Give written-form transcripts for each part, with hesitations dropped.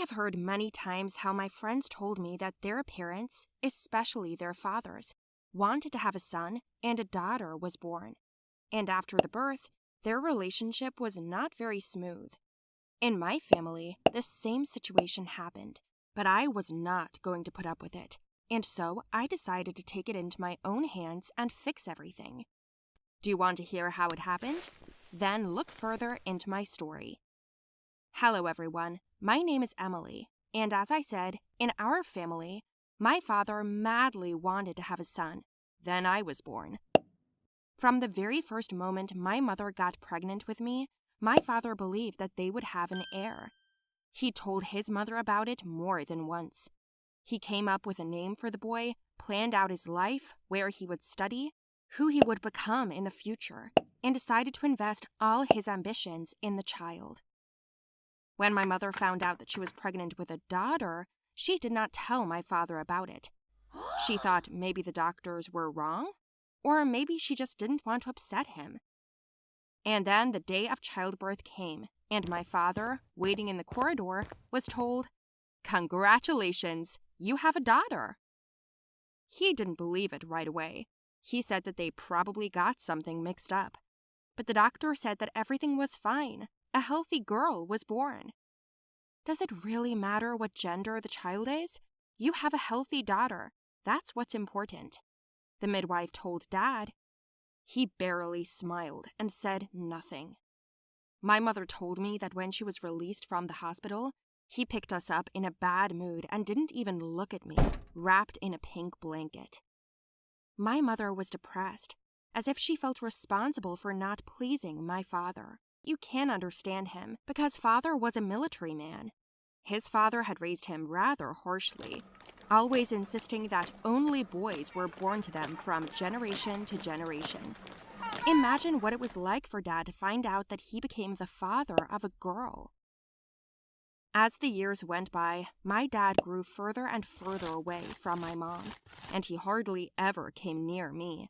have heard many times how my friends told me that their parents, especially their fathers, wanted to have a son and a daughter was born. And after the birth, their relationship was not very smooth. In my family, the same situation happened, but I was not going to put up with it, and so I decided to take it into my own hands and fix everything. Do you want to hear how it happened? Then look further into my story. Hello everyone, my name is Emily, and as I said, in our family, my father madly wanted to have a son. Then I was born. From the very first moment my mother got pregnant with me, my father believed that they would have an heir. He told his mother about it more than once. He came up with a name for the boy, planned out his life, where he would study, who he would become in the future, and decided to invest all his ambitions in the child. When my mother found out that she was pregnant with a daughter, she did not tell my father about it. She thought maybe the doctors were wrong, or maybe she just didn't want to upset him. And then the day of childbirth came, and my father, waiting in the corridor, was told, "Congratulations, you have a daughter." He didn't believe it right away. He said that they probably got something mixed up. But the doctor said that everything was fine. A healthy girl was born. Does it really matter what gender the child is? You have a healthy daughter. That's what's important. The midwife told Dad. He barely smiled and said nothing. My mother told me that when she was released from the hospital, he picked us up in a bad mood and didn't even look at me, wrapped in a pink blanket. My mother was depressed, as if she felt responsible for not pleasing my father. You can understand him, because father was a military man. His father had raised him rather harshly, always insisting that only boys were born to them from generation to generation. Imagine what it was like for Dad to find out that he became the father of a girl. As the years went by, my dad grew further and further away from my mom, and he hardly ever came near me.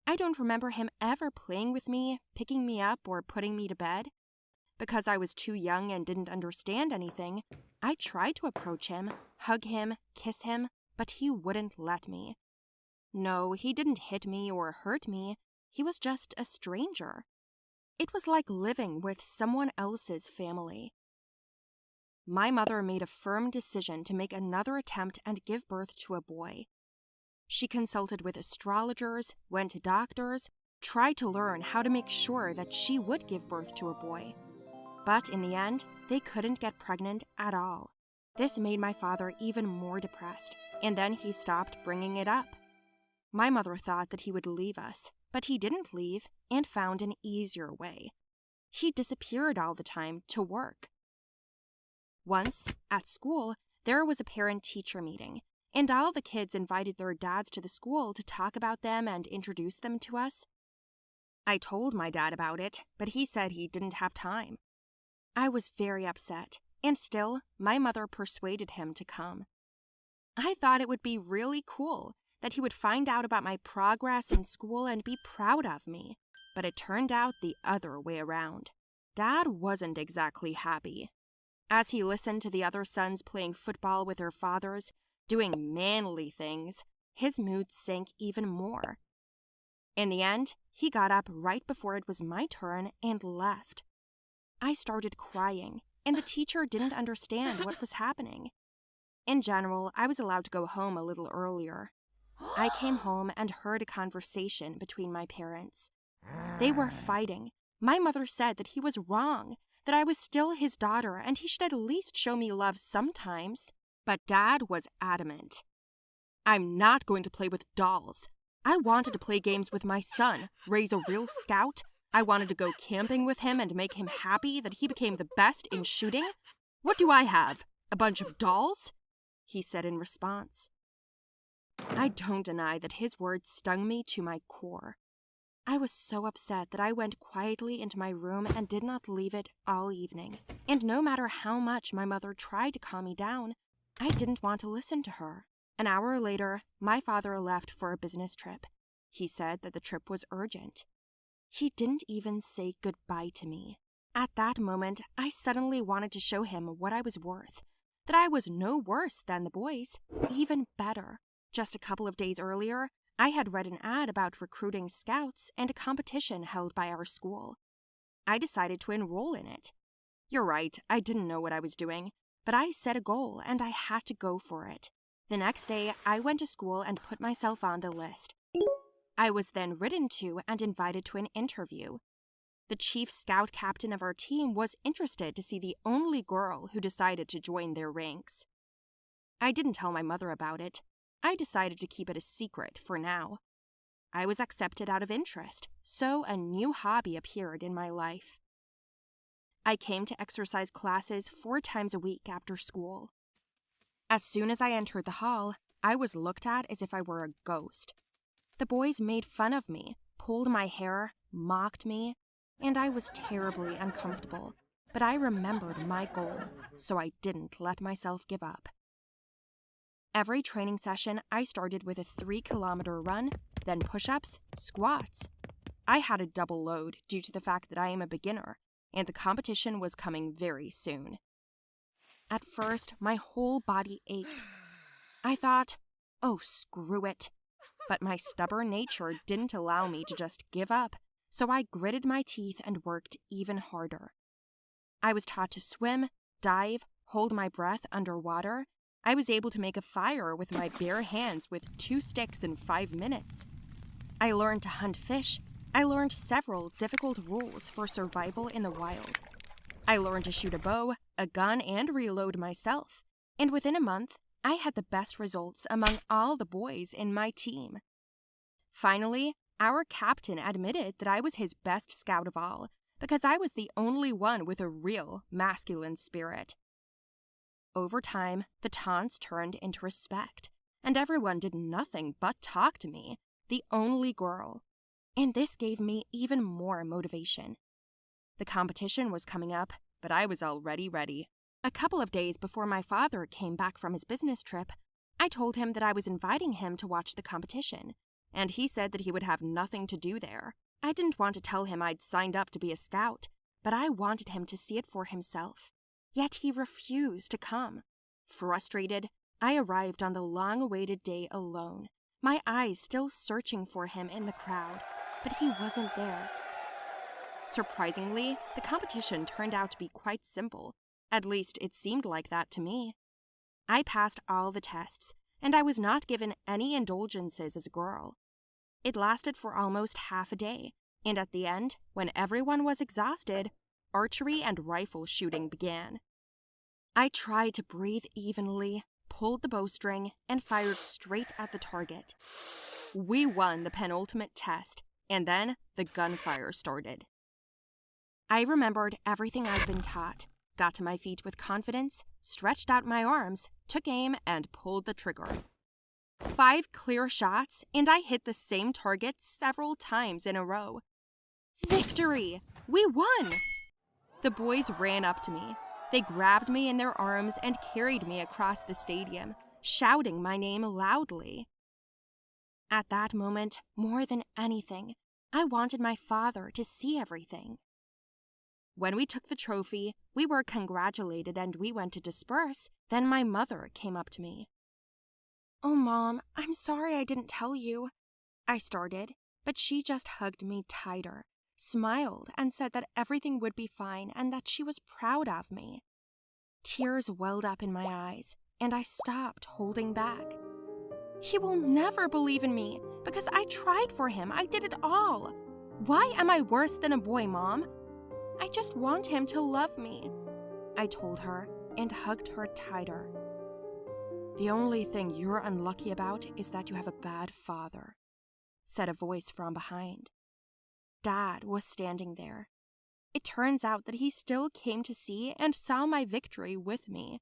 I don't remember him ever playing with me, picking me up, or putting me to bed. Because I was too young and didn't understand anything, I tried to approach him, hug him, kiss him, but he wouldn't let me. No, he didn't hit me or hurt me. He was just a stranger. It was like living with someone else's family. My mother made a firm decision to make another attempt and give birth to a boy. She consulted with astrologers, went to doctors, tried to learn how to make sure that she would give birth to a boy. But in the end, they couldn't get pregnant at all. This made my father even more depressed, and then he stopped bringing it up. My mother thought that he would leave us, but he didn't leave and found an easier way. He disappeared all the time to work. Once, at school, there was a parent-teacher meeting, and all the kids invited their dads to the school to talk about them and introduce them to us. I told my dad about it, but he said he didn't have time. I was very upset, and still, my mother persuaded him to come. I thought it would be really cool, that he would find out about my progress in school and be proud of me, but it turned out the other way around. Dad wasn't exactly happy. As he listened to the other sons playing football with their fathers, doing manly things, his mood sank even more. In the end, he got up right before it was my turn and left. I started crying, and the teacher didn't understand what was happening. In general, I was allowed to go home a little earlier. I came home and heard a conversation between my parents. They were fighting. My mother said that he was wrong, that I was still his daughter and he should at least show me love sometimes. But Dad was adamant. "I'm not going to play with dolls. I wanted to play games with my son, raise a real scout. I wanted to go camping with him and make him happy that he became the best in shooting. What do I have? A bunch of dolls?" he said in response. I don't deny that his words stung me to my core. I was so upset that I went quietly into my room and did not leave it all evening. And no matter how much my mother tried to calm me down, I didn't want to listen to her. An hour later, my father left for a business trip. He said that the trip was urgent. He didn't even say goodbye to me. At that moment, I suddenly wanted to show him what I was worth. that I was no worse than the boys, even better. Just a couple of days earlier, I had read an ad about recruiting scouts and a competition held by our school. I decided to enroll in it. You're right, I didn't know what I was doing, but I set a goal and I had to go for it. The next day, I went to school and put myself on the list. I was then written to and invited to an interview. The chief scout captain of our team was interested to see the only girl who decided to join their ranks. I didn't tell my mother about it. I decided to keep it a secret for now. I was accepted out of interest, so a new hobby appeared in my life. I came to exercise classes 4 times a week after school. As soon as I entered the hall, I was looked at as if I were a ghost. The boys made fun of me, pulled my hair, mocked me, and I was terribly uncomfortable. But I remembered my goal, so I didn't let myself give up. Every training session, I started with a 3-kilometer run, then push-ups, squats. I had a double load due to the fact that I am a beginner, and the competition was coming very soon. At first, my whole body ached. I thought, oh, screw it. But my stubborn nature didn't allow me to just give up, so I gritted my teeth and worked even harder. I was taught to swim, dive, hold my breath underwater. I was able to make a fire with my bare hands with 2 sticks in 5 minutes. I learned to hunt fish. I learned several difficult rules for survival in the wild. I learned to shoot a bow, a gun, and reload myself. And within a month, I had the best results among all the boys in my team. Finally, our captain admitted that I was his best scout of all, because I was the only one with a real masculine spirit. Over time, the taunts turned into respect, and everyone did nothing but talk to me, the only girl. And this gave me even more motivation. The competition was coming up, but I was already ready. A couple of days before my father came back from his business trip, I told him that I was inviting him to watch the competition, and he said that he would have nothing to do there. I didn't want to tell him I'd signed up to be a scout, but I wanted him to see it for himself. Yet he refused to come. Frustrated, I arrived on the long-awaited day alone, my eyes still searching for him in the crowd, but he wasn't there. Surprisingly, the competition turned out to be quite simple. At least it seemed like that to me. I passed all the tests, and I was not given any indulgences as a girl. It lasted for almost half a day, and at the end, when everyone was exhausted, archery and rifle shooting began. I tried to breathe evenly, pulled the bowstring, and fired straight at the target. We won the penultimate test, and then the gunfire started. I remembered everything I'd been taught, got to my feet with confidence, stretched out my arms, took aim, and pulled the trigger. 5 clear shots, and I hit the same target several times in a row. Victory! We won! The boys ran up to me. They grabbed me in their arms and carried me across the stadium, shouting my name loudly. At that moment, more than anything, I wanted my father to see everything. When we took the trophy, we were congratulated and we went to disperse. Then my mother came up to me. "Oh, Mom, I'm sorry I didn't tell you," I started, but she just hugged me tighter, smiled, and said that everything would be fine and that she was proud of me. Tears welled up in my eyes, and I stopped holding back. He will never believe in me because I tried for him. I did it all. Why am I worse than a boy, Mom? I just want him to love me, I told her and hugged her tighter. "The only thing you're unlucky about is that you have a bad father," said a voice from behind. Dad was standing there. It turns out that he still came to see and saw my victory with me.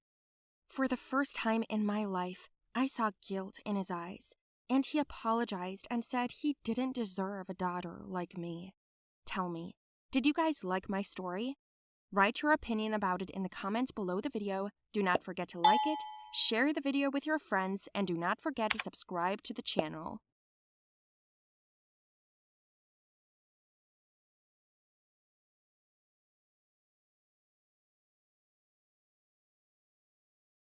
For the first time in my life, I saw guilt in his eyes, and he apologized and said he didn't deserve a daughter like me. Tell me, did you guys like my story? Write your opinion about it in the comments below the video. Do not forget to like it, share the video with your friends, and do not forget to subscribe to the channel.